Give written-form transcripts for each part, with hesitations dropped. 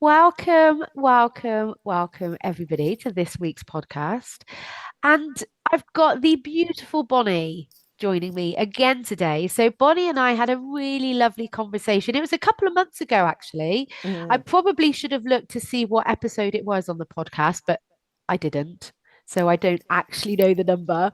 Welcome, welcome, welcome, everybody, to this week's podcast. And I've got the beautiful Bonnie joining me again today. So, Bonnie and I had a really lovely conversation. It was a couple of months ago, actually. I Mm, probably should have looked to see what episode it was on the podcast, but I didn't. So I don't actually know the number.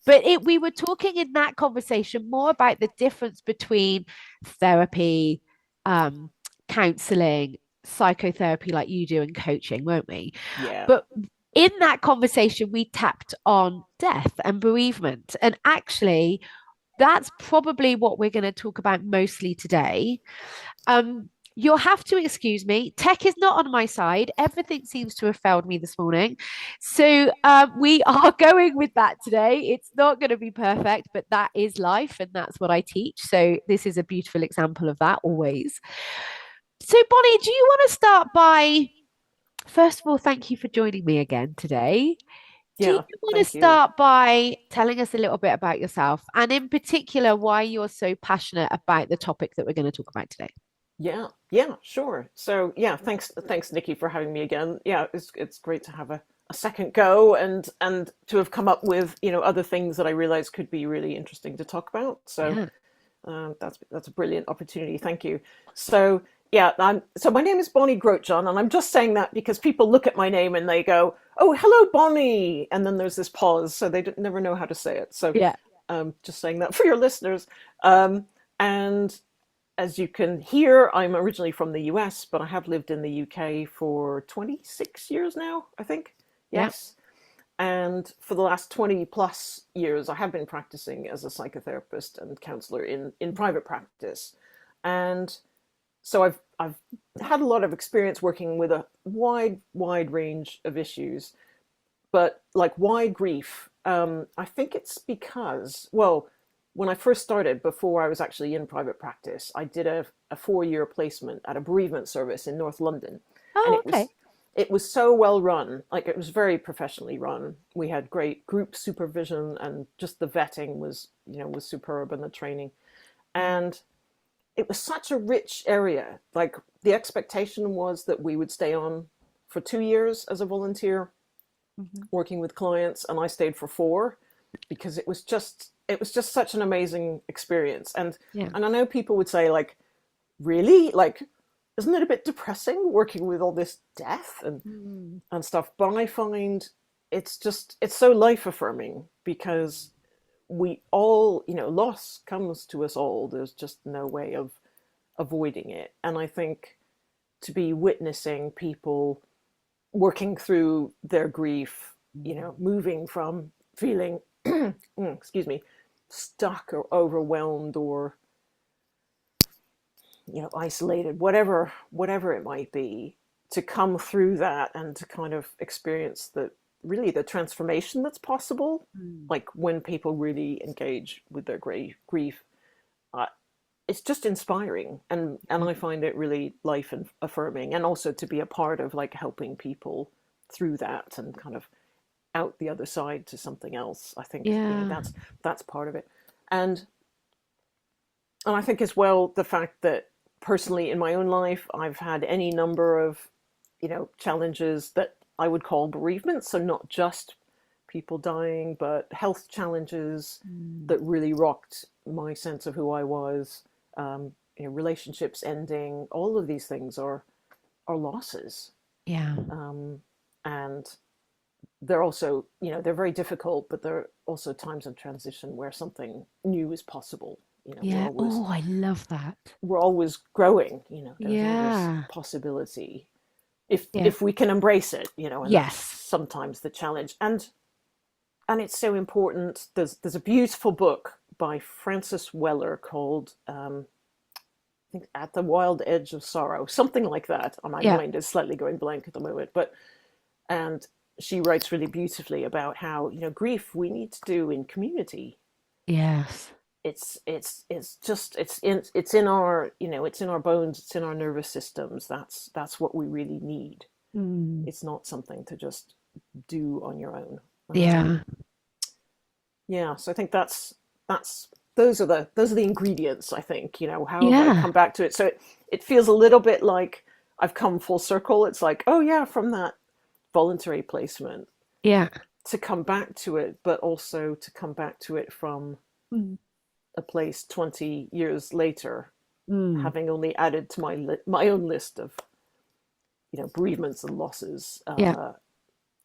But we were talking in that conversation more about the difference between therapy, um, counseling, psychotherapy like you do and coaching, won't we? yeah. But in that conversation, we tapped on death and bereavement. And actually, that's probably what we're going to talk about mostly today. You'll have to excuse me. Tech is not on my side. Everything seems to have failed me this morning. So we are going with that today. It's not going to be perfect, but that is life and that's what I teach. So this is a beautiful example of that always. So, Bonnie, do you want to start by, first of all, thank you for joining me again today. Do you Yeah, want to thank you. start by telling us a little bit about yourself and, in particular, why you're so passionate about the topic that we're going to talk about today? Yeah, yeah, sure. So yeah, thanks Nikki for having me again. Yeah, it's great to have a second go and to have come up with, other things that I realized could be really interesting to talk about. So Yeah. that's a brilliant opportunity. Thank you. So yeah, so my name is Bonnie Grotjahn, and I'm just saying that because people look at my name and they go, "Oh, hello, Bonnie," and then there's this pause, so they never know how to say it. So Yeah. just saying that for your listeners. And as you can hear, I'm originally from the US, but I have lived in the UK for 26 years now, I think. Yeah. Yes. And for the last 20 plus years, I have been practicing as a psychotherapist and counselor in private practice. And so I've had a lot of experience working with a wide range of issues, but like why grief? I think it's because, well, when I first started, before I was actually in private practice, I did a 4 year placement at a bereavement service in North London, and Oh, it okay. was it was so well run, like it was very professionally run. We had great group supervision, and just the vetting was superb, and the training, and it was such a rich area. Like the expectation was that we would stay on for 2 years as a volunteer Mhm. working with clients, and I stayed for 4 because it was just such an amazing experience. And Yeah. and I know people would say, like, really, like, isn't it a bit depressing working with all this death Mm. and stuff? But I find it's so life affirming because we all, loss comes to us all. There's just no way of avoiding it. And I think to be witnessing people working through their grief, moving from feeling, excuse me, stuck or overwhelmed or isolated, whatever it might be, to come through that and to kind of experience the transformation that's possible, Mm. like when people really engage with their grief. uh, it's just inspiring, and I find it really life affirming, and also to be a part of like helping people through that and kind of out the other side to something else. I think Yeah. that's part of it. And and I think as well the fact that personally in my own life I've had any number of challenges that I would call bereavement, so not just people dying but health challenges Mm. that really rocked my sense of who I was. Relationships ending, all of these things are losses. Yeah. um, and they're also, they're very difficult, but there are also times of transition where something new is possible. We're Yeah. always Oh, I love that. growing. There's always Yeah. possibility if Yeah. if we can embrace it. And that's Yes. sometimes the challenge. And it's so important. There's a beautiful book by Frances Weller called I think At the Wild Edge of Sorrow, something like that. My Yeah. mind is slightly going blank at the moment, but and she writes really beautifully about how grief we need to do in community. Yes. It's in our, it's in our bones, it's in our nervous systems. That's what we really need. Mm. It's not something to just do on your own. Yeah. Yeah, so I think that's those are the ingredients, I think. How have I Yeah. come back to it? So it feels a little bit like I've come full circle. It's like, oh yeah, from that voluntary placement Yeah. to come back to it, but also to come back to it from Mm. a place 20 years later, Mm. having only added to my own list of bereavements and losses, Yeah.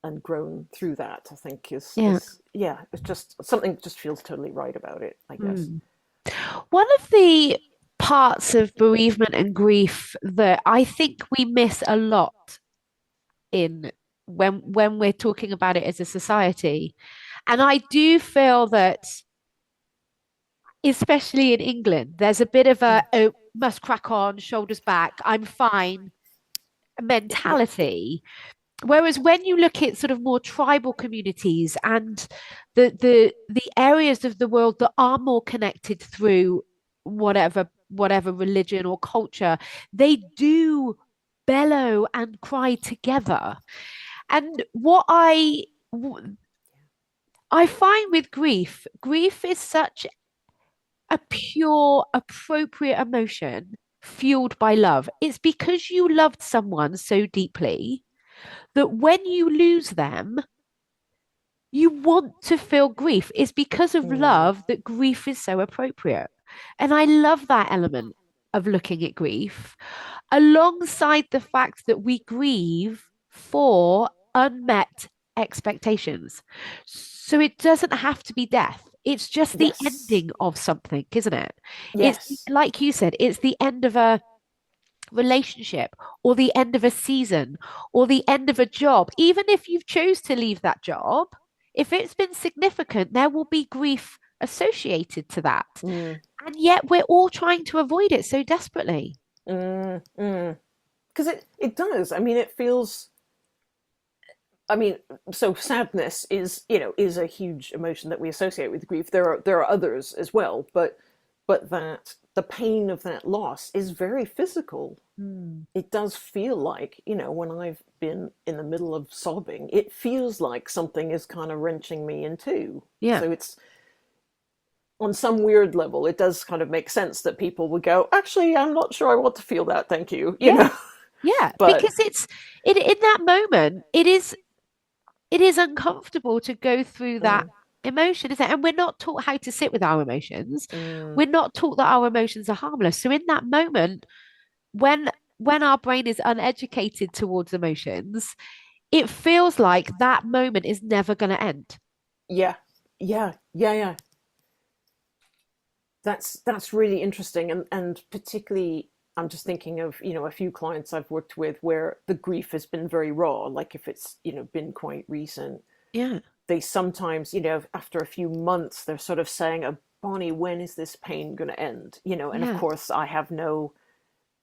and grown through that. I think Yeah. is yeah, it's just something just feels totally right about it, I guess. Mm. One of the parts of bereavement and grief that I think we miss a lot in when we're talking about it as a society, and I do feel that especially in England, there's a bit of a Mm. oh, must crack on, shoulders back, I'm fine Yeah. mentality. Whereas when you look at sort of more tribal communities and the areas of the world that are more connected through whatever religion or culture, they do bellow and cry together. And I find with grief, grief is such a pure, appropriate emotion fueled by love. It's because you loved someone so deeply that when you lose them, you want to feel grief. It's because of Mm. love that grief is so appropriate. And I love that element of looking at grief alongside the fact that we grieve for unmet expectations. So it doesn't have to be death. It's just the Yes. ending of something, isn't it? It's Yes. like you said, it's the end of a relationship or the end of a season or the end of a job. Even if you've chose to leave that job, if it's been significant, there will be grief associated to that. Mm. And yet we're all trying to avoid it so desperately. Mm. Mm. Because it does. I mean, it feels. I mean, so sadness is a huge emotion that we associate with grief. There are others as well, but that the pain of that loss is very physical. Mm. It does feel like, when I've been in the middle of sobbing, it feels like something is kind of wrenching me in two. Yeah. So it's on some weird level, it does kind of make sense that people would go, actually, I'm not sure I want to feel that. Thank you. Yeah. Yeah. But Because it's in that moment, it is uncomfortable to go through that mm, emotion, isn't it? And we're not taught how to sit with our emotions. mm, We're not taught that our emotions are harmless. So in that moment, when when our brain is uneducated towards emotions, it feels like that moment is never going to end. yeah, yeah, yeah, yeah. That's really interesting, and particularly I'm just thinking of a few clients I've worked with where the grief has been very raw. Like if it's been quite recent, Yeah, they sometimes after a few months they're sort of saying, oh, Bonnie, when is this pain going to end? And of yeah, course I have no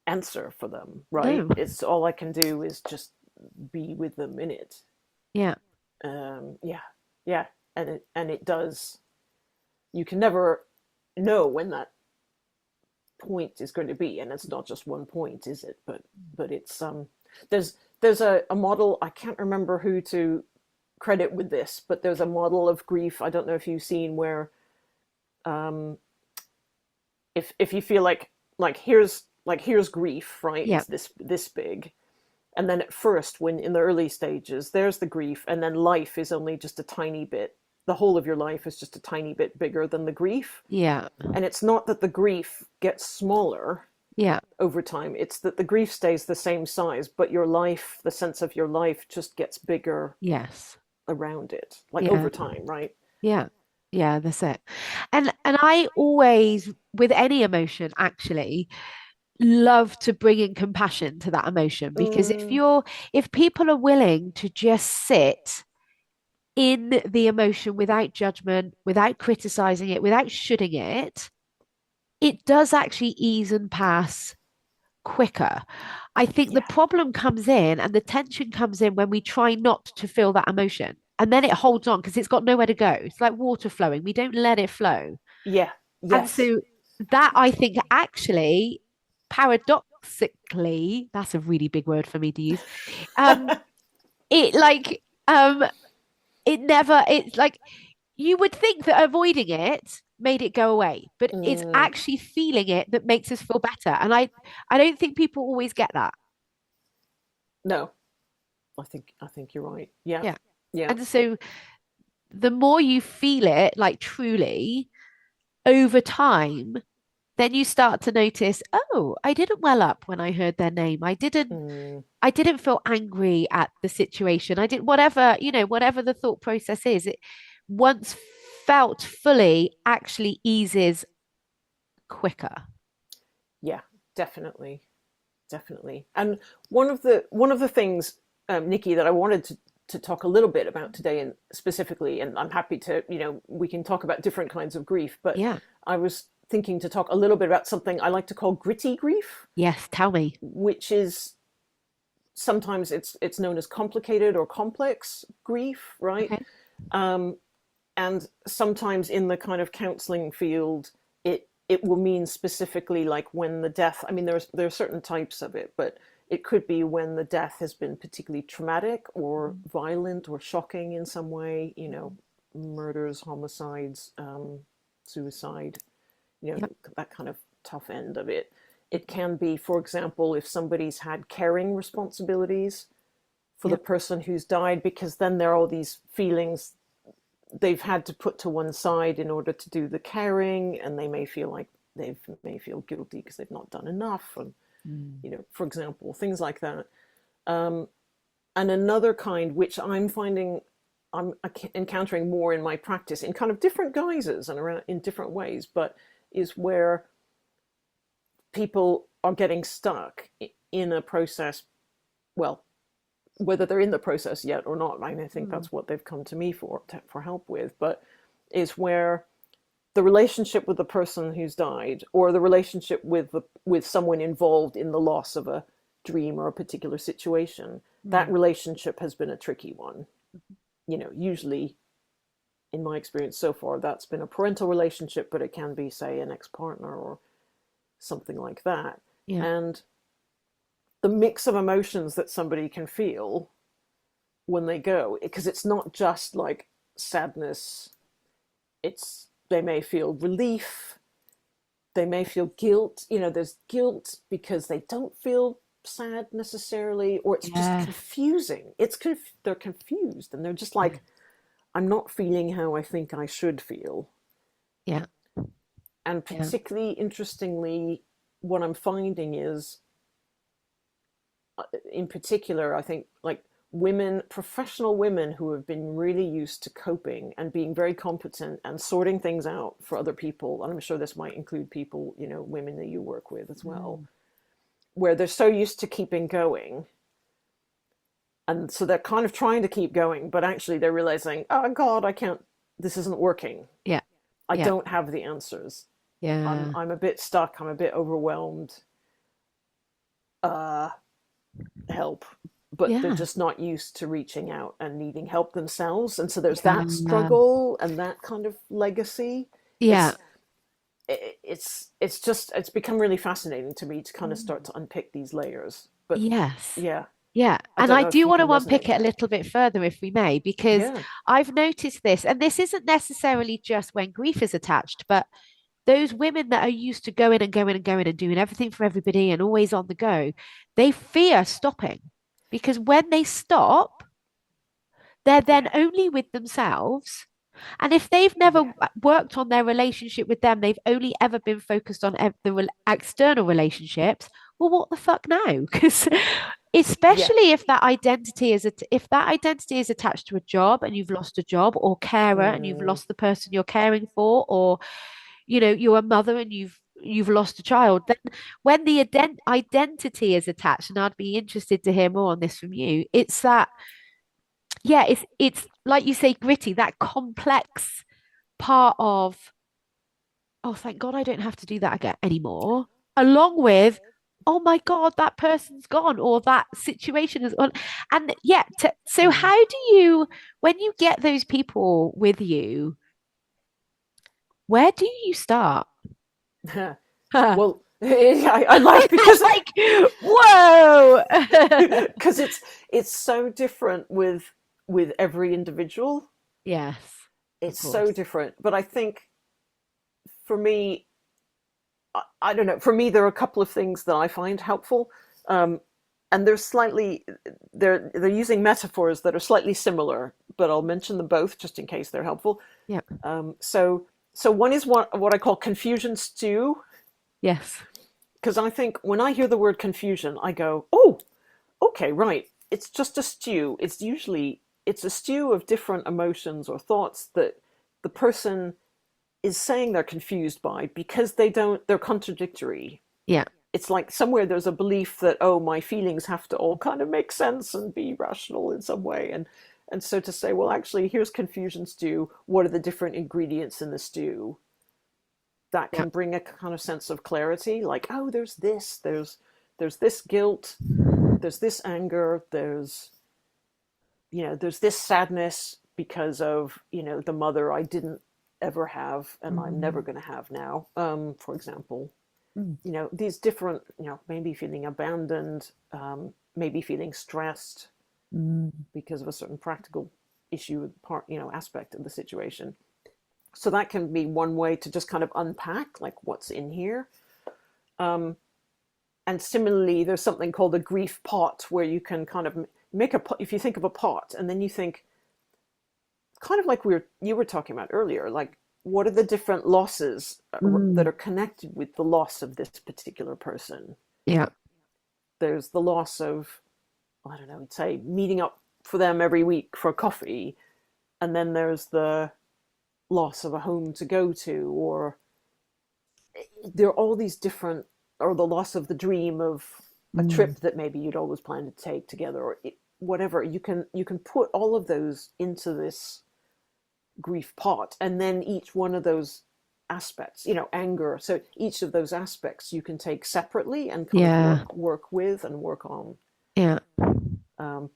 answer for them, right? no, It's all I can do is just be with them in it. yeah, Yeah, yeah, and it does. You can never know when that point is going to be, and it's not just one point, is it? But it's there's a model. I can't remember who to credit with this, but there's a model of grief. I don't know if you've seen where um, if you feel like here's grief, right? yeah, It's this big, and then at first, when in the early stages, there's the grief, and then life is only just a tiny bit. The whole of your life is just a tiny bit bigger than the grief, yeah, and it's not that the grief gets smaller yeah, over time. It's that the grief stays the same size, but your life, the sense of your life, just gets bigger yes, around it, like yeah, over time, right? yeah, yeah. That's it. And I always, with any emotion, actually love to bring in compassion to that emotion because Mm, if people are willing to just sit in the emotion without judgment, without criticizing it, without shoulding it, it does actually ease and pass quicker. I think the yeah, problem comes in and the tension comes in when we try not to feel that emotion. And then it holds on because it's got nowhere to go. It's like water flowing. We don't let it flow. yeah, And yes, so that I think actually, paradoxically, that's a really big word for me to use. Um, it it never, it's like you would think that avoiding it made it go away, but it's Mm, actually feeling it that makes us feel better. And I don't think people always get that. no, I think you're right. Yeah, Yeah. yeah. And so the more you feel it, like truly over time, then you start to notice, oh, I didn't well up when I heard their name. Mm, I didn't feel angry at the situation. I did whatever, whatever the thought process is, it once felt fully actually eases quicker. yeah, definitely, definitely. And one of the things, Nikki, that I wanted to talk a little bit about today, and specifically, and I'm happy to, we can talk about different kinds of grief, but Yeah. I was thinking to talk a little bit about something I like to call gritty grief, Yes. Tell me. which is sometimes it's known as complicated or complex grief, right? Okay. Um, and sometimes in the kind of counseling field, it will mean specifically like when the death. I mean, there are certain types of it, but it could be when the death has been particularly traumatic or Mm. violent or shocking in some way. Murders, homicides, suicide. Yep. That kind of tough end of it. It can be, for example, if somebody's had caring responsibilities for the Yep. person who's died, because then there are all these feelings they've had to put to one side in order to do the caring, and they may feel like they may feel guilty because they've not done enough, and Mm. for example, things like that. Um, and another kind, which I'm finding I'm encountering more in my practice in kind of different guises and around in different ways, but is where people are getting stuck in a process. Well, whether they're in the process yet or not, I think Mm. that's what they've come to me for help with. But is where the relationship with the person who's died, or the relationship with someone involved in the loss of a dream or a particular situation, that Mm. relationship has been a tricky one. Usually, in my experience so far, that's been a parental relationship, but it can be, say, an ex-partner or something like that. Yeah. And the mix of emotions that somebody can feel when they go, because it's not just like sadness. It's They may feel relief, they may feel guilt. There's guilt because they don't feel sad necessarily, or it's just Yes. confusing. They're confused, and they're just Yeah. like, I'm not feeling how I think I should feel. Yeah. And Yeah. particularly interestingly, what I'm finding is, in particular, I think, like, professional women who have been really used to coping and being very competent and sorting things out for other people. And I'm sure this might include people, women that you work with as well, Mm. where they're so used to keeping going. And so they're kind of trying to keep going, but actually they're realizing, oh God, I can't, this isn't working. Yeah. I Yeah. don't have the answers. I'm, Yeah. I'm a bit stuck. I'm a bit overwhelmed. Uh, Help. But they're Yeah. just not used to reaching out and needing help themselves. And so there's that Yeah. struggle and that kind of legacy. Yeah. It's it's become really fascinating to me to kind of start to unpick these layers. But Yes. yeah, Yeah. I And don't I know if do you want can to resonate unpick with it a that. little bit further if we may, because Yeah. I've noticed this, and this isn't necessarily just when grief is attached, but those women that are used to going and going and going and doing everything for everybody and always on the go, they fear stopping because when they stop, they're then Yeah. only with themselves. And if they've never Yeah. worked on their relationship with them, they've only ever been focused on the external relationships. Well, what the fuck now? Because Yeah. especially if that identity is attached to a job and you've lost a job, or carer and you've Mm, lost the person you're caring for, or you're a mother and you've lost a child, then when the identity is attached, and I'd be interested to hear more on this from you, it's that, yeah, it's like you say, gritty, that complex part of, oh, thank God I don't have to do that again anymore, along with, oh my God, that person's gone, or that situation is on. And yeah, so mm. how do you, when you get those people with you, where do you start? Well, I laugh because Like, whoa. because it's so different with every individual. Yes, of It's so course. different. But I think for me, I don't know. For me, there are a couple of things that I find helpful, um, and they're using metaphors that are slightly similar, but I'll mention them both just in case they're helpful. Yeah. So one is what I call confusion stew, Yes. because I think when I hear the word confusion, I go, oh, okay, right. It's just a stew. It's a stew of different emotions or thoughts that the person is saying they're confused by because they're contradictory. Yeah. It's like somewhere there's a belief that, oh, my feelings have to all kind of make sense and be rational in some way. And so to say, well, actually, here's confusion stew. What are the different ingredients in the stew? That Yeah. can bring a kind of sense of clarity, like, oh, there's this guilt, there's this anger, there's this sadness because of, the mother I didn't ever have and I'm never Mm. going to have now, for example. Mm. These different, maybe feeling abandoned, maybe feeling stressed Mm. because of a certain practical issue, part, aspect of the situation. So that can be one way to just kind of unpack like what's in here. Um, and similarly, there's something called a grief pot where you can kind of make a pot. If you think of a pot and then you think, kind of like you were talking about earlier, like what are the different losses that Mm. are connected with the loss of this particular person? Yeah. There's the loss of, I don't know, we'd say meeting up for them every week for coffee, and then there's the loss of a home to go to, or there are all these different, or the loss of the dream of a Mm. trip that maybe you'd always planned to take together, or whatever. You can put all of those into this grief pot, and then each one of those aspects, anger, so each of those aspects you can take separately and kind of Yeah. work with and work on. Yeah.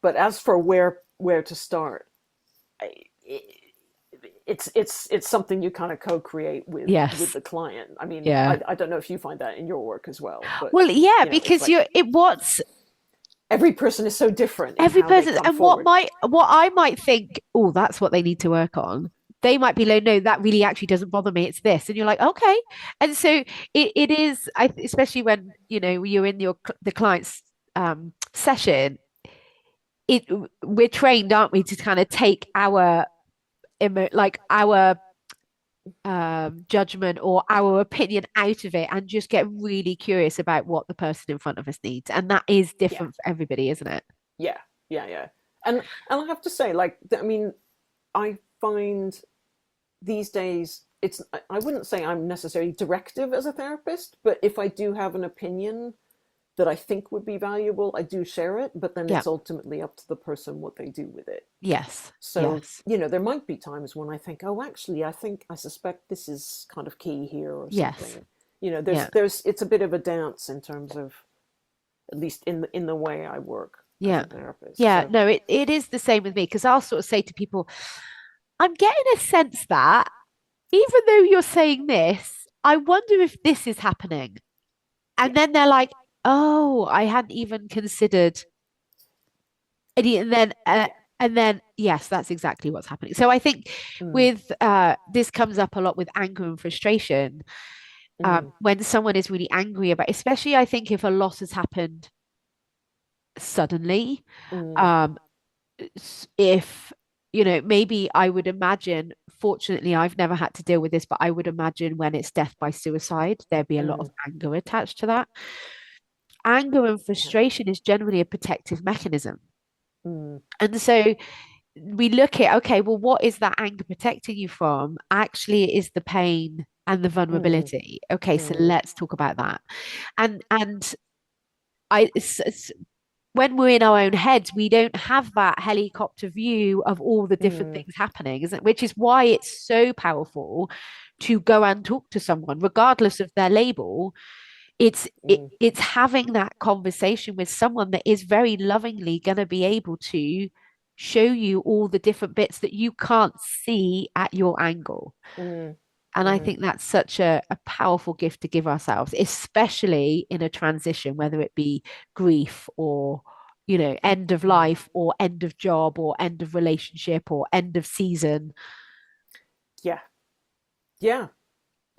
But as for where to start, I, it's something you kind of co-create with Yes. the client. I mean, Yeah. I don't know if you find that in your work as well, but Well, yeah, it's because like what's every person is so different in every how they person, come and forward. what I might think, oh, that's what they need to work on. They might be like, no, that really actually doesn't bother me. It's this, and you're like, okay. And so it is, especially when you're in the client's session. It We're trained, aren't we, to kind of take our judgment or our opinion out of it and just get really curious about what the person in front of us needs, and that is Yeah, different for everybody, isn't it? yeah, yeah. And I have to say, like, I mean, I find these days I wouldn't say I'm necessarily directive as a therapist, but if I do have an opinion that I think would be valuable, I do share it, but then Yeah. it's ultimately up to the person what they do with it. Yes. So, Yes. there might be times when I think, oh, actually, I suspect this is kind of key here or Yes. something. Yeah. It's a bit of a dance in terms of, at least in the way I work as Yeah. a therapist. Yeah. So, No, it is the same with me because I'll sort of say to people, I'm getting a sense that even though you're saying this, I wonder if this is happening. yeah. And then they're like, oh, I hadn't even considered. And then, yes, that's exactly what's happening. So I think Mm, with this comes up a lot with anger and frustration. mm, When someone is really angry about, especially I think if a loss has happened suddenly, mm, um, if maybe I would imagine, fortunately I've never had to deal with this, but I would imagine when it's death by suicide there'd be a lot of mm, anger attached to that. Anger and yeah. frustration is generally a protective mechanism, Mm, and so we look at, okay, well, what is that anger protecting you from? Actually, it is the pain and the mm, vulnerability. Okay, so mm, let's talk about that. And I when we're in our own heads, we don't have that helicopter view of all the different mm, things happening, isn't it? Which is why it's so powerful to go and talk to someone, regardless of their label. mm, It's having that conversation with someone that is very lovingly going to be able to show you all the different bits that you can't see at your angle. mm, And I mm, think that's such a powerful gift to give ourselves, especially in a transition, whether it be grief or, end of mm. life or end of job or end of relationship or end of season. Yeah, yeah.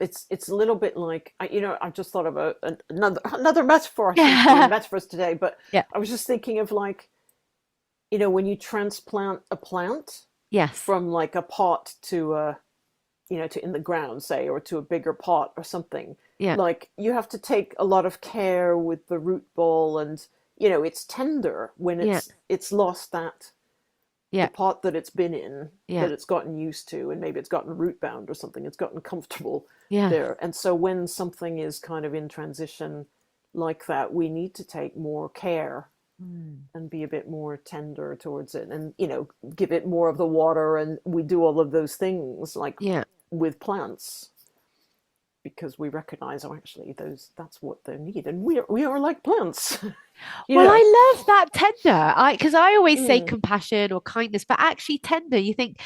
it's a little bit like I've just thought of another metaphor. I seem to be in Yeah. metaphors today, but Yeah. I was just thinking of like when you transplant a plant Yes. from like a pot to to in the ground, say, or to a bigger pot or something. Yeah. Like you have to take a lot of care with the root ball, and it's tender when Yeah. it's lost that the Yeah. pot that it's been in, Yeah. that it's gotten used to, and maybe it's gotten root bound or something. It's gotten comfortable Yeah. there, and so when something is kind of in transition like that, we need to take more care Mm. and be a bit more tender towards it, and give it more of the water, and we do all of those things like Yeah. with plants, because we recognize, oh, actually that's what they need, and we are like plants. you Well, know I love that tender. Because I always say mm, compassion or kindness, but actually tender. You think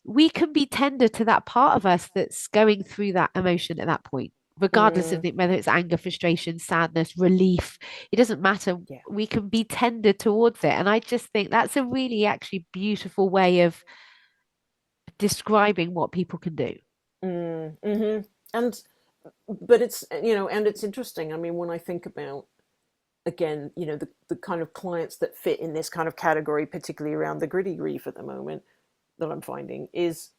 we can be tender to that part of us that's going through that emotion at that point, regardless of mm, it, whether it's anger, frustration, sadness, relief. It doesn't matter. yeah. We can be tender towards it, and I just think that's a really actually beautiful way of describing what people can do. And but it's interesting. I mean, when I think about, again, the kind of clients that fit in this kind of category, particularly around the gritty grief at the moment, that I'm finding is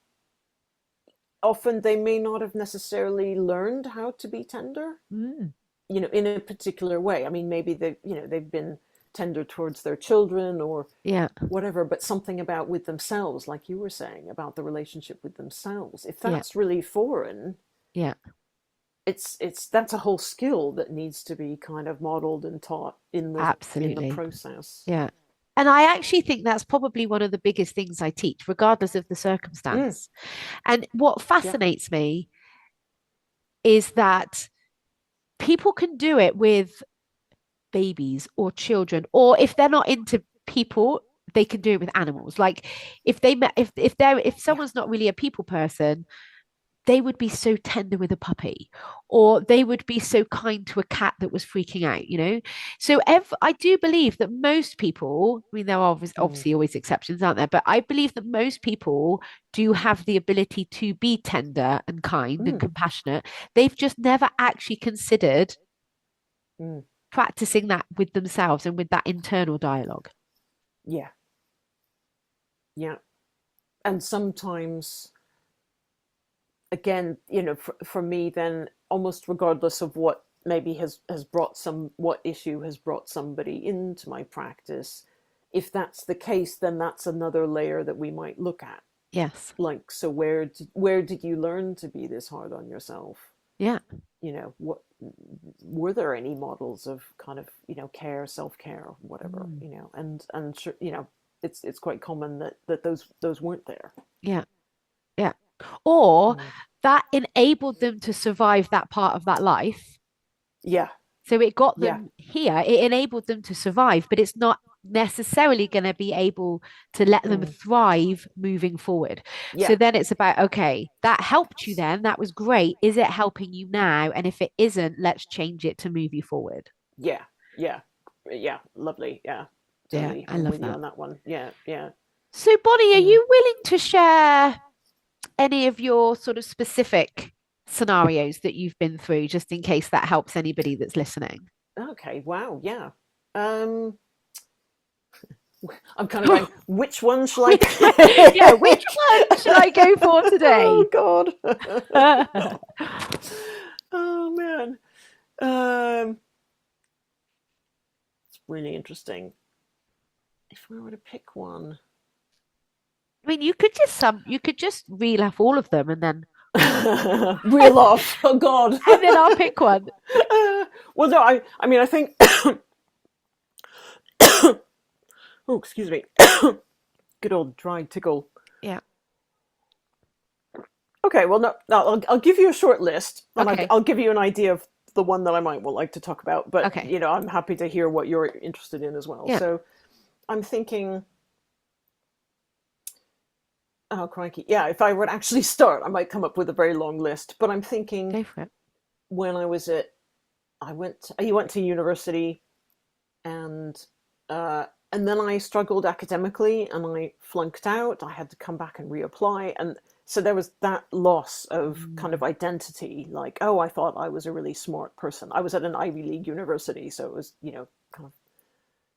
often they may not have necessarily learned how to be tender, Mm. in a particular way. I mean, maybe they've been tender towards their children or Yeah, whatever, but something about with themselves, like you were saying about the relationship with themselves, if yeah, that's really foreign, yeah, that's a whole skill that needs to be kind of modeled and taught in the absolutely. process. Yeah. And I actually think that's probably one of the biggest things I teach, regardless of the Mm, circumstance. And what yeah. fascinates me is that people can do it with babies or children, or if they're not into people, they can do it with animals. Like if they met, if Yeah. someone's not really a people person, they would be so tender with a puppy, or they would be so kind to a cat that was freaking out. So I do believe that most people, I mean, there are Mm, obviously always exceptions, aren't there? But I believe that most people do have the ability to be tender and kind and mm, compassionate. They've just never actually considered mm, practicing that with themselves and with that internal dialogue. yeah. Yeah. And sometimes, again, for me, then almost regardless of what maybe has brought what issue has brought somebody into my practice, if that's the case, then that's another layer that we might look at. Yes. Like, so where did you learn to be this hard on yourself? Yeah. What were there any models of kind of care, self-care, whatever, Mm. and sure, it's quite common that those weren't there. Yeah. Yeah. Or Mm. that enabled them to survive that part of that life. Yeah. So it got Yeah. them here, it enabled them to survive, but it's not necessarily going to be able to let them Mm. thrive moving forward. So Yeah. then it's about, okay, that helped you then. That was great. Is it helping you now? And if it isn't, let's change it to move you forward. Yeah. Yeah. Yeah. Lovely. Yeah. Yeah, Totally. I I'm love with you that. on that one. Yeah. Yeah. So, Bonnie, are Mm. you willing to share any of your sort of specific scenarios that you've been through, just in case that helps anybody that's listening? Okay. Wow. Yeah. Um, I'm kind of going, which one shall I Yeah, which pick? one should I go for Oh today? God. Oh man. Um, it's really interesting. If I were to pick one, I mean, you could just reel off all of them reel off. Oh God. and then I'll pick one. Well, no, I mean, I think. Oh, excuse me. Good old dry tickle. Yeah. Okay, well, no, no, I'll give you a short list, and Okay. I'll give you an idea of the one that I might would like to talk about. But Okay. I'm happy to hear what you're interested in as well. Yeah. So I'm thinking, oh crikey, yeah. If I would actually start, I might come up with a very long list. But I'm thinking Go for it. when I went to university, and and then I struggled academically and I flunked out. I had to come back and reapply. And so there was that loss of kind of Mm. identity. Like, oh, I thought I was a really smart person. I was at an Ivy League university. So it was, kind of.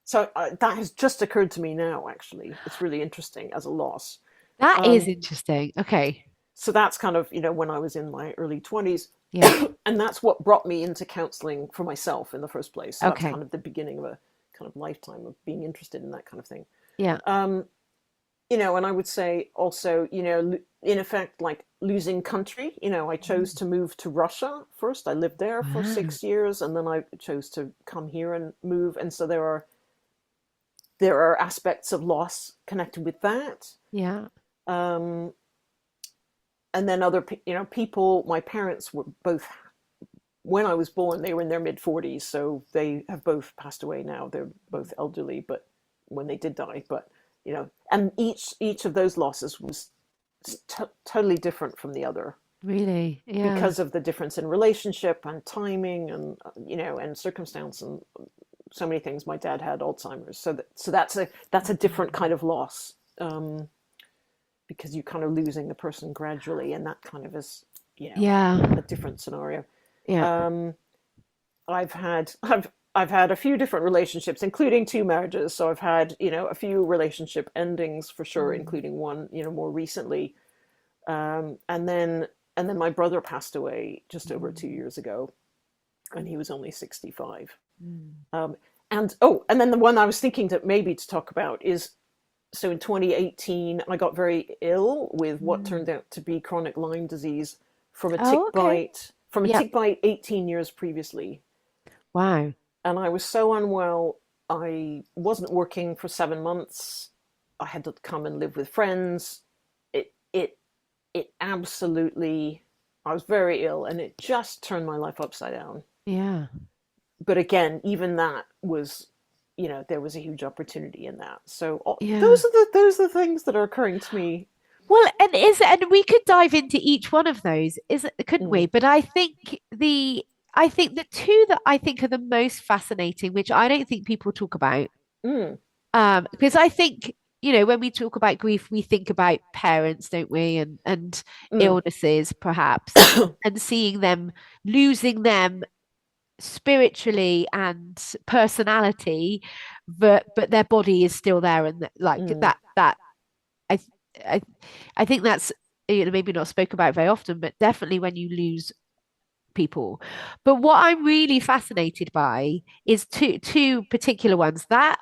So that has just occurred to me now, actually. It's really interesting as a loss. That is Um, interesting. Okay. so that's kind of, when I was in my early 20s. Yeah. And that's what brought me into counseling for myself in the first place. So that's Okay. kind of the beginning of a kind of lifetime of being interested in that kind of thing. Yeah. Um, and I would say also, in effect, like losing country. I chose Mm. to move to Russia first. I lived there for Wow. 6 years, and then I chose to come here and move. And so there are aspects of loss connected with that. Yeah. Um, and then other, people. My parents were both, when I was born, they were in their mid 40s, so they have both passed away now. They're both elderly, but when they did die, but and each of those losses was totally different from the other Really. Yeah. because of the difference in relationship and timing and and circumstance and so many things. My dad had Alzheimer's, so that's a different kind of loss, because you're kind of losing the person gradually, and that kind of is Yeah. a different scenario. Yeah. Um, I've had a few different relationships, including two marriages. So I've had a few relationship endings for sure, Mm. including one more recently. And then my brother passed away just over Mm. 2 years ago, and he was only 65. Mm. Um, and then the one I was thinking to maybe to talk about is, so in 2018 I got very ill with what Mm. turned out to be chronic Lyme disease from a Oh, tick okay. bite from a Yeah. tick bite 18 years previously. Wow. And I was so unwell. I wasn't working for 7 months. I had to come and live with friends. It absolutely. I was very ill, and it just turned my life upside down. Yeah. But again, even that was, there was a huge opportunity in that. So Yeah. those are the things that are occurring to me. Well, and we could dive into each one of those, is couldn't we? Mm, But I think the two that I think are the most fascinating, which I don't think people talk about, mm, because I think, when we talk about grief, we think about parents, don't we? And mm, illnesses, perhaps, and seeing them, losing them spiritually and personality, but their body is still there, and like mm, that I I I think that's, maybe not spoken about very often, but definitely when you lose people. But what I'm really fascinated by is two particular ones. That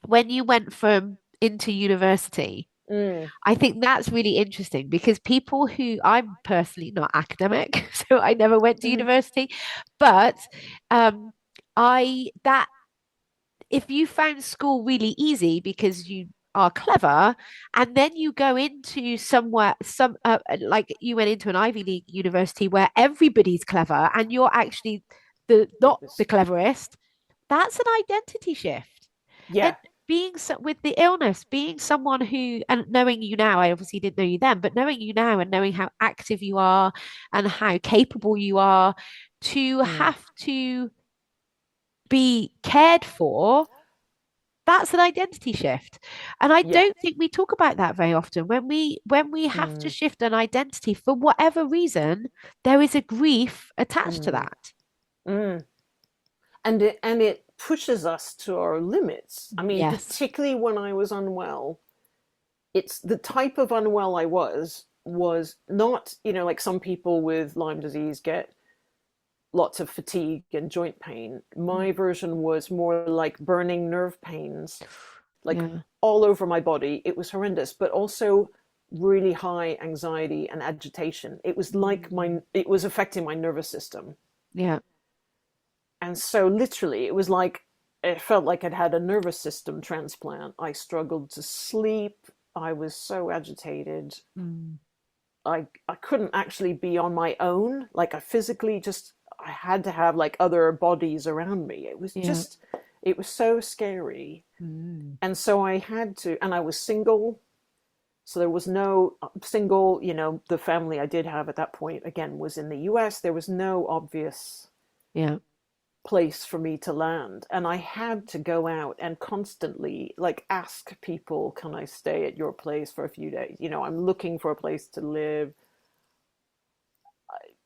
when you went from into university, mm, I think that's really interesting because people who, I'm personally not academic, so I never went to mm, university, but um I that if you found school really easy because you are clever, and then you go into somewhere, like you went into an Ivy League university where everybody's clever and you're actually the it not the was, cleverest, that's an identity shift. And yeah. with the illness, being someone who, and knowing you now, I obviously didn't know you then, but knowing you now and knowing how active you are and how capable you are, to Mm, have to be cared for, that's an identity shift. And I yeah. don't think we talk about that very often. When we have to Mm, shift an identity for whatever reason, there is a grief attached to mm, that. mm. And it pushes us to our limits. I mean, Yes. particularly when I was unwell, it's the type of unwell I was not, like some people with Lyme disease get lots of fatigue and joint pain. My Mm. version was more like burning nerve pains, like Yeah. all over my body. It was horrendous, but also really high anxiety and agitation. It was like Mm. it was affecting my nervous system. Yeah. And so literally it was like, it felt like I'd had a nervous system transplant. I struggled to sleep. I was so agitated. Mm. I couldn't actually be on my own. Like I physically just, I had to have like other bodies around me. Yeah. It was so scary. Mm. And so I had to, and I was single. So there was no single, the family I did have at that point, again, was in the US. There was no obvious Yeah. place for me to land, and I had to go out and constantly like ask people, can I stay at your place for a few days? I'm looking for a place to live.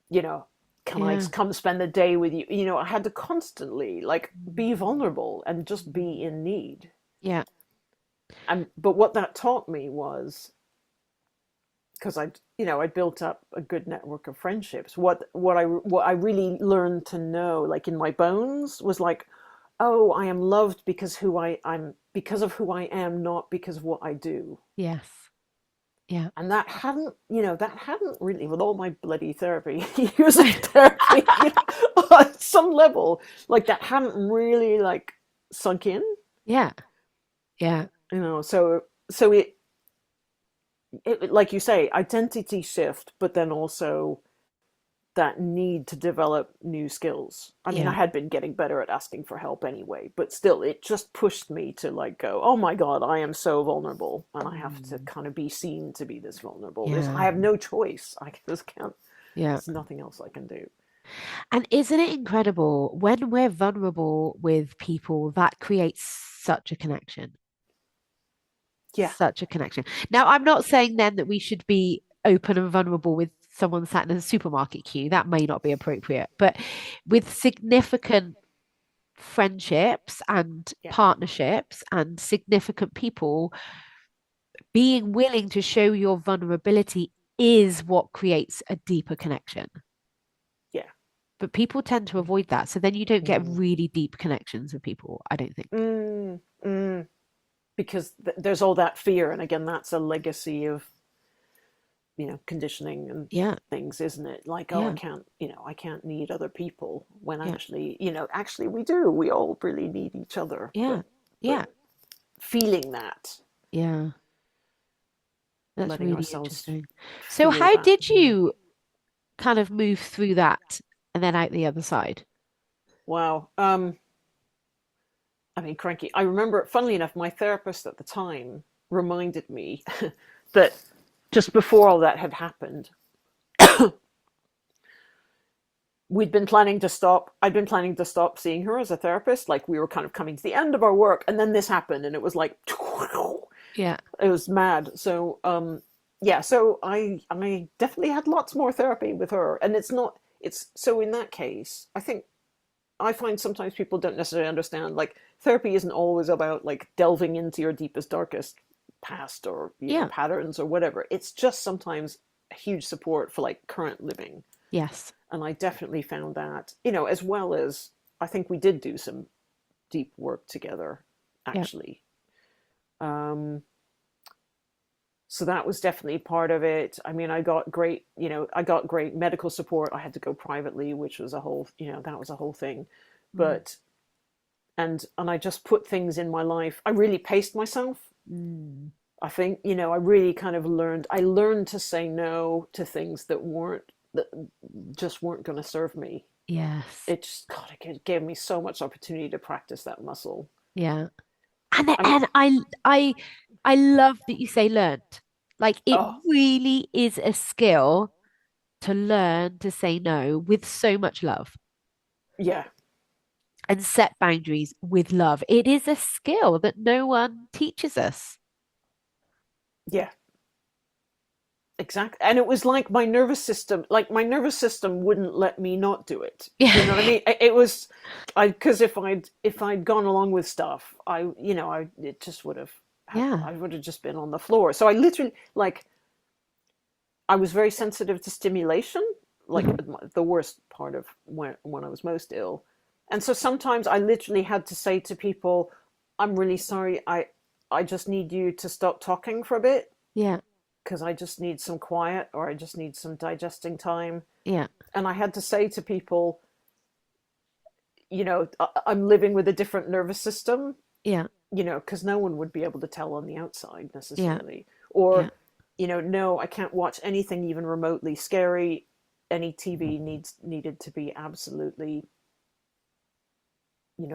you know can I Yeah. come spend the day with you? I had to constantly like be vulnerable and just be in need. Yeah. And but what that taught me was, because I built up a good network of friendships. What I really learned to know, like in my bones, was like, oh, I am loved I'm because of who I am, not because of what I do. Yes. Yeah. And that hadn't really, with all my bloody therapy, years of therapy, on some level, like that hadn't really like sunk in. Yeah. Yeah. So it, like you say, identity shift, but then also that need to develop new skills. I mean, I Yeah. had been getting better at asking for help anyway, but still, it just pushed me to like go, oh my God, I am so vulnerable, and I have to Mm. kind of be seen to be this vulnerable. I Yeah. have no choice. I just can't. Yeah. There's nothing else I can do. And isn't it incredible when we're vulnerable with people that creates such a connection? Yeah. Such a connection. Now, I'm not saying then that we should be open and vulnerable with someone sat in a supermarket queue. That may not be appropriate, but with significant friendships and Yeah. partnerships and significant people, being willing to show your vulnerability is what creates a deeper connection. Yeah. But people tend to avoid that. So then you don't get Mm. really deep connections with people, I don't think. Mm. Mm. Because there's all that fear, and again, that's a legacy of conditioning and Yeah. things, isn't it? Like, oh, I Yeah. can't, I can't need other people, when Yeah. actually we do. We all really need each other, Yeah. but Yeah. feeling that, Yeah. That's letting really ourselves interesting. So, feel how that. did you kind of move through that and then out the other side? Wow. I mean, cranky. I remember, funnily enough, my therapist at the time reminded me that just before all that had happened, I'd been planning to stop seeing her as a therapist. Like, we were kind of coming to the end of our work, and then this happened, and it was like, Yeah. it was mad. So, yeah, so I definitely had lots more therapy with her. And it's so in that case, I find sometimes people don't necessarily understand, like, therapy isn't always about like delving into your deepest, darkest past, or, Yeah. patterns or whatever. It's just sometimes a huge support for like current living. Yes. And I definitely found that, as well as I think we did do some deep work together, Yeah. actually. Um, so that was definitely part of it. I mean, I got great medical support. I had to go privately, which was that was a whole thing. Mm. But and I just put things in my life. I really paced myself. Mm. I think, I really kind of learned to say no to things that just weren't going to serve me. Yes. It just, God, it gave me so much opportunity to practice that muscle. Yeah. And I mean, and I love that you say learned. Like it oh, really is a skill to learn to say no with so much love yeah, and set boundaries with love. It is a skill that no one teaches us. yeah, exactly. And it was like my nervous system wouldn't let me not do it. Do you know what I Yeah. mean? It was, because if I'd gone along with stuff, it just would have, Yeah. I would have just been on the floor. So I literally, like, I was very sensitive to stimulation, like Mhm. the worst part of when I was most ill. And so sometimes I literally had to say to people, I'm really sorry, I just need you to stop talking for a bit, Yeah. because I just need some quiet, or I just need some digesting time. Yeah. And I had to say to people, I'm living with a different nervous system, Yeah. because no one would be able to tell on the outside Yeah. necessarily. Yeah. Or, no, I can't watch anything even remotely scary. Any TV needed to be absolutely,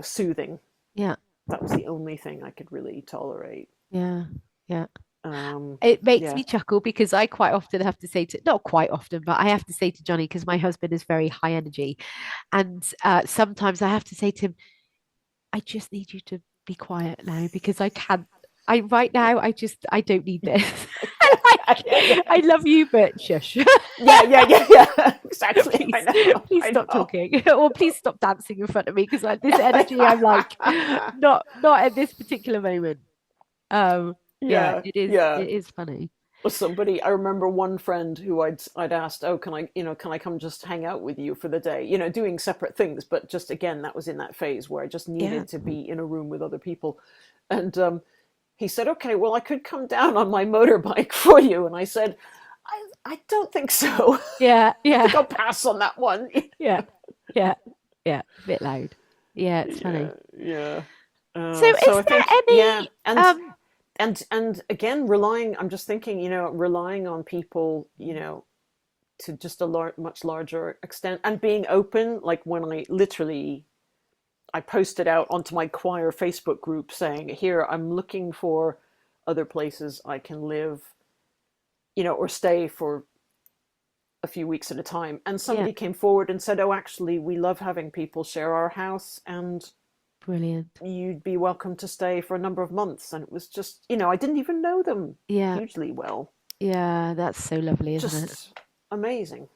soothing. Yeah. That was the only thing I could really tolerate. Yeah. Yeah. It makes Yeah. me chuckle because I quite often have to say to, not quite often, but I have to say to Johnny, because my husband is very high energy. And sometimes I have to say to him, I just need you to be quiet now because I can't. Right now, I don't need this. Yeah, Like, yeah, I yeah. love you, but shush. Yeah, yeah, yeah, yeah. Exactly. I Please, know. please I stop know. talking, or please stop dancing in front of me because like this energy, I'm like, Yeah. not at this particular moment. Yeah, Yeah. it Yeah. is funny. Somebody, I remember one friend who I'd asked, oh, can I, can I come just hang out with you for the day? Doing separate things, but just again, that was in that phase where I just Yeah, needed to be in a room with other people. And he said, okay, well, I could come down on my motorbike for you. And I said, I don't think so. yeah, I think yeah, I'll pass on that one. yeah, yeah, yeah. A bit loud. Yeah, it's funny. Yeah, yeah. So, So is I there think, yeah, any and again, relying. I'm just thinking, relying on people, to just a much larger extent, and being open. Like when I posted out onto my choir Facebook group saying, "Here, I'm looking for other places I can live, or stay for a few weeks at a time." And Yeah, somebody came forward and said, "Oh, actually, we love having people share our house, and brilliant. you'd be welcome to stay for a number of months." And it was just, I didn't even know them Yeah, hugely well. yeah, that's so lovely, isn't it? Just amazing.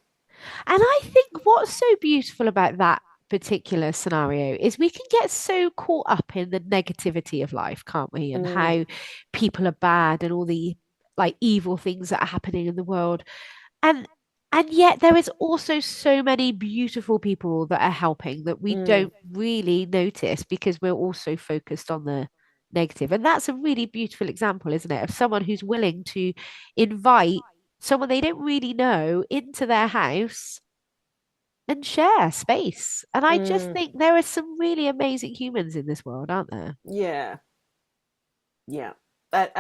And I think what's so beautiful about that particular scenario is we can get so caught up in the negativity of life, can't we? And Mm, how people are bad and all the like evil things that are happening in the world. And and yet there is also so many beautiful people that are helping that we mm, don't really notice because we're also focused on the negative. And that's a really beautiful example, isn't it? Of someone who's willing to invite someone they don't really know into their house and share space. And I just mm. think there are some really amazing humans in this world, aren't there? Yeah, yeah. At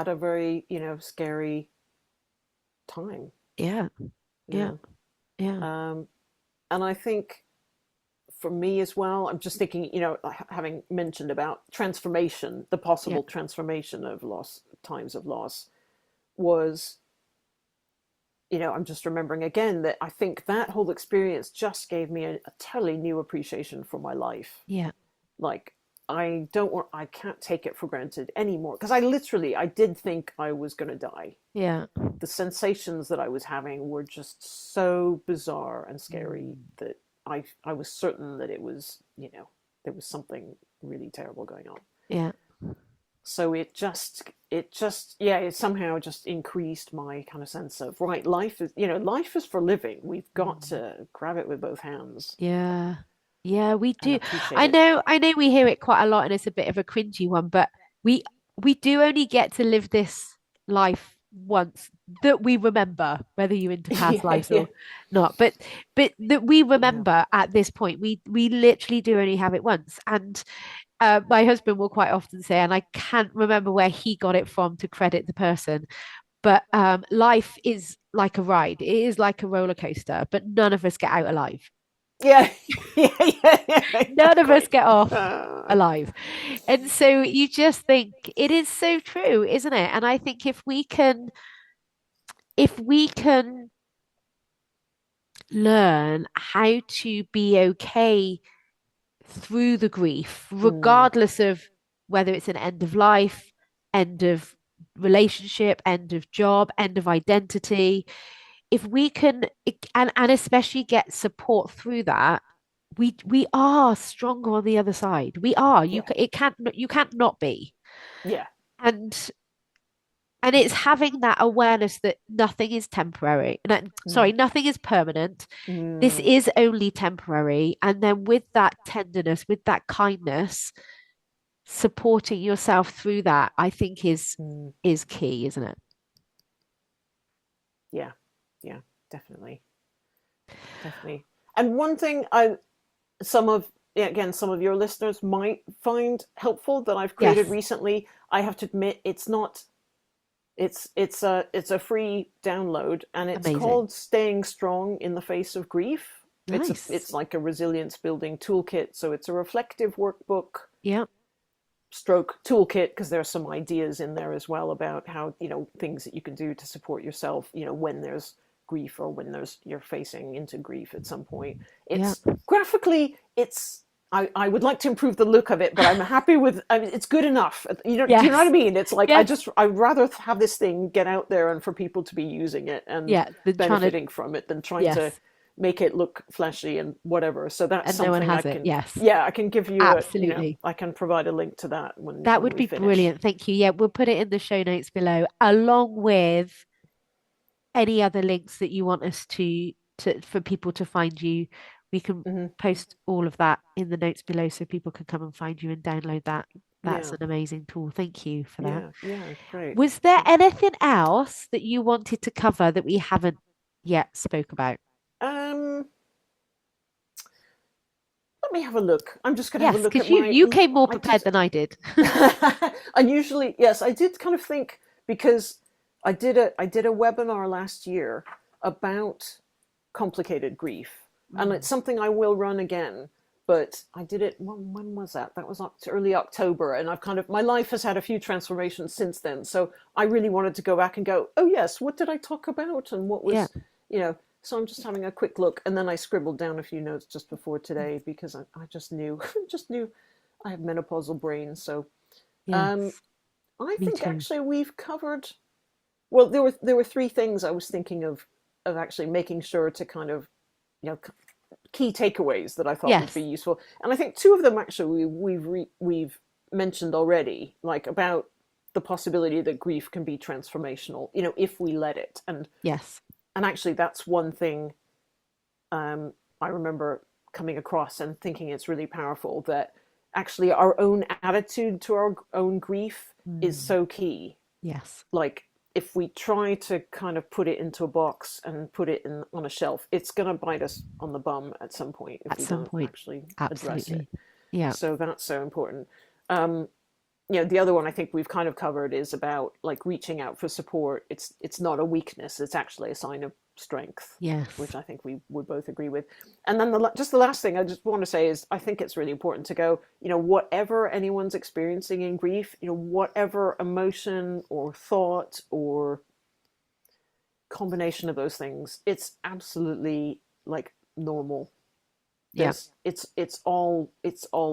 a very, scary time. Yeah, yeah, Yeah. yeah, Um, and I think for me as well, I'm just thinking, having mentioned about transformation, the yeah, possible transformation of loss, times of loss, was, I'm just remembering again that I think that whole experience just gave me a totally new appreciation for my life. yeah, Like, I can't take it for granted anymore. Because I did think I was going to die. yeah. The sensations that I was having were just so bizarre and scary Mm. that I was certain that it was, there was something really terrible going on. Yeah. So yeah, it somehow just increased my kind of sense of, right, life is for living. We've got Mm. to grab it with both hands Yeah. Yeah, we and do. appreciate it. I know we hear it quite a lot and it's a bit of a cringy one, but we we do only get to live this life once that we remember, whether you're into past Yeah, lives yeah, or not. But that we yeah. remember at this point. We literally do only have it once. And my husband will quite often say, and I can't remember where he got it from to credit the person, but life is like a ride. It is like a roller coaster, but none of us get out alive. Yeah, yeah, yeah, yeah, None of us exactly. get off Uh, alive. And so you just think it is so true, isn't it? And I think if we can learn how to be okay through the grief, mm, regardless of whether it's an end of life, end of relationship, end of job, end of identity, if we can and especially get support through that, we are stronger on the other side. We are. yeah, You can't not be. yeah, And it's having that awareness that nothing is temporary. No, mm, sorry, nothing is permanent. This mm, is only temporary. And then with that tenderness, with that kindness, supporting yourself through that, I think mm, is key, isn't it? yeah, yeah, definitely, definitely. And one thing yeah, again, some of your listeners might find helpful that I've created Yes. recently. I have to admit, it's not. It's a free download, and it's Amazing. called "Staying Strong in the Face of Grief." Nice. It's like a resilience building toolkit. So it's a reflective workbook. Yeah. stroke toolkit, because there are some ideas in there as well about how, things that you can do to support yourself, when there's grief, or when you're facing into grief at some point. Yeah. It's graphically, I would like to improve the look of it, but I'm happy with. I mean, it's good enough. Do you know what I Yes. mean? It's like Yes. I'd rather have this thing get out there and for people to be using it and Yeah. Then trying to, benefiting from it than trying to yes. make it look flashy and whatever. So that's And no one something I has it. can. Yes. Yeah, I can give you Absolutely. I can provide a link to that That when would we be finish. brilliant. Thank you. Yeah, we'll put it in the show notes below, along with any other links that you want us to for people to find you. We can Hmm. post all of that in the notes below so people can come and find you and download that. That's Yeah, an amazing tool. Thank you for that. yeah, great. Was there anything else that you wanted to cover that we haven't yet spoke about? Um, Let me have a look. I'm just going to have a Yes, look because at you my. you came more I prepared did. than I did. Unusually, yes, I did kind of think, because I did a webinar last year about complicated grief, and it's Mm, something I will run again. But I did it. When was that? That was early October, and I've kind of my life has had a few transformations since then. So I really wanted to go back and go, oh yes, what did I talk about, and what yeah. was, you know. So I'm just having a quick look, and then I scribbled down a few notes just before today, because I just knew, just knew I have menopausal brain. So um, Yes. I Me think too. actually we've covered. Well, there were three things I was thinking of actually making sure to kind of, you know key takeaways that I thought would be Yes. useful, and I think two of them actually we've mentioned already, like about the possibility that grief can be transformational, if we let it, Yes. and actually that's one thing I remember coming across and thinking it's really powerful, that actually our own attitude to our own grief is Mm, so key. yes. Like, if we try to kind of put it into a box and put it on a shelf, it's going to bite us on the bum at some point if At we some don't point. actually address it. Absolutely. Yeah. So that's so important. Um, the other one I think we've kind of covered is about, like, reaching out for support. It's not a weakness; it's actually a sign of strength, Yes. which I think we would both agree with. And then just the last thing I just want to say is, I think it's really important to go, whatever anyone's experiencing in grief, whatever emotion or thought or combination of those things, it's absolutely, like, normal. Yeah. It's all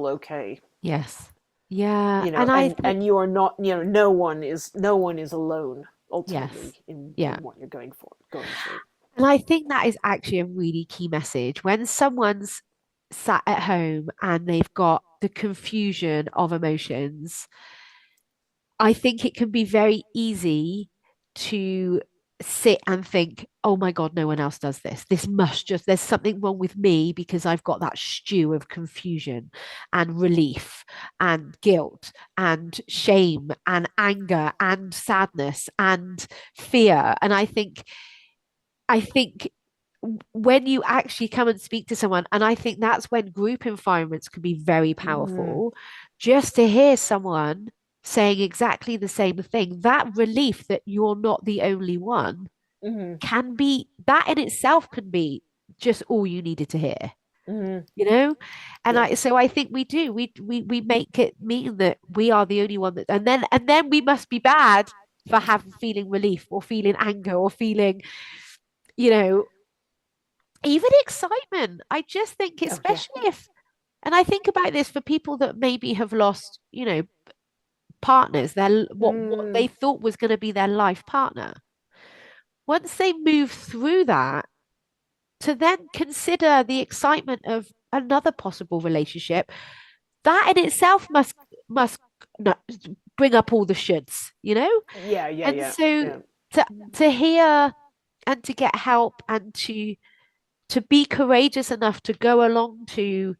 okay. Yes. Yeah. And I think, And you are not, no one is alone yes. ultimately in Yeah. what you're going through. And I think that is actually a really key message when someone's sat at home and they've got the confusion of emotions. I think it can be very easy to sit and think, oh my God, no one else does this. This must just, there's something wrong with me because I've got that stew of confusion and relief and guilt and shame and anger and sadness and fear. And I think when you actually come and speak to someone, and I think that's when group environments can be very Mm, powerful, just to hear someone saying exactly the same thing, that relief that you're not the only one mm, can be, that in itself can be just all you needed to hear, mm, you know? And yeah. I think we do, we make it mean that we are the only one that, and then we must be bad for having feeling relief or feeling anger or feeling, you know, even excitement. I just think, Oh yeah. especially if, and I think about this for people that maybe have lost, partners, their what Mm, they thought was going to be their life partner. Once they move through that, to then consider the excitement of another possible relationship, that in itself must no- bring up all the shoulds. yeah, yeah, And yeah, so yeah. to hear and to get help and to be courageous enough to go along to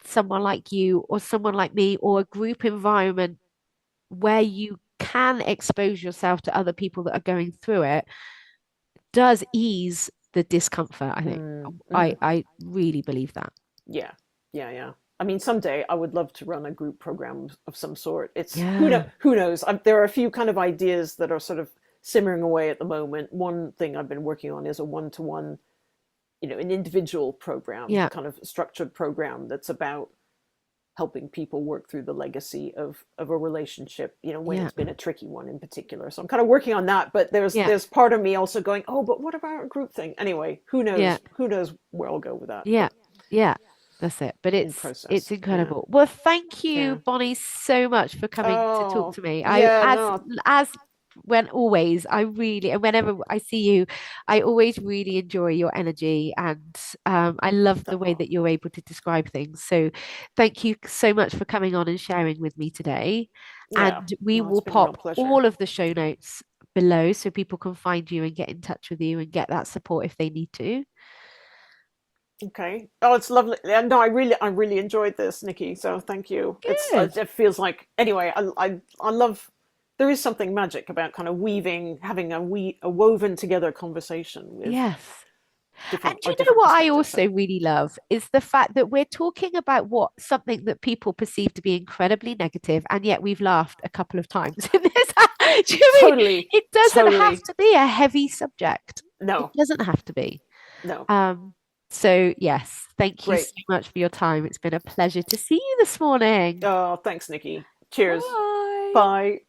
someone like you or someone like me or a group environment where you can expose yourself to other people that are going through it does ease the discomfort, I think. Mm, I, mm, I really believe that. yeah, yeah, yeah. I mean, someday I would love to run a group program of some sort. It's Yeah. who knows. There are a few kind of ideas that are sort of simmering away at the moment. One thing I've been working on is a one-to-one, an individual program, Yeah. kind of structured program that's about helping people work through the legacy of a relationship, when Yeah. it's been a tricky one in particular. So I'm kind of working on that, but there's Yeah. there's part of me also going, oh, but what about a group thing? Anyway, who Yeah. knows? Who knows where I'll go with that? Yeah. But Yeah. That's it. But in it's process, yeah, incredible. Well, thank you, yeah. Bonnie, so much for coming to talk Oh, to me. I yeah, no, as when always, I really and whenever I see you, I always really enjoy your energy and I love the way oh, that you're able to describe things. So thank you so much for coming on and sharing with me today. yeah. And we No, it's will been a real pop pleasure. all of the show notes below so people can find you and get in touch with you and get that support if they need to. Okay. Oh, it's lovely. Yeah, no, I really enjoyed this, Nikki. So thank you. Good. It feels like anyway. I love. There is something magic about kind of weaving, having a woven together conversation with Yes. And different do or you know different what I perspectives. So also really love is the fact that we're talking about what something that people perceive to be incredibly negative, and yet we've laughed a couple of times in this. Do you know what I mean? totally, It doesn't have totally. to be a heavy subject. It No, doesn't have to be. no. Um, so yes, thank you so Great. much for your time. It's been a pleasure to see you this morning. Oh, thanks, Nikki. Cheers. Bye. Bye.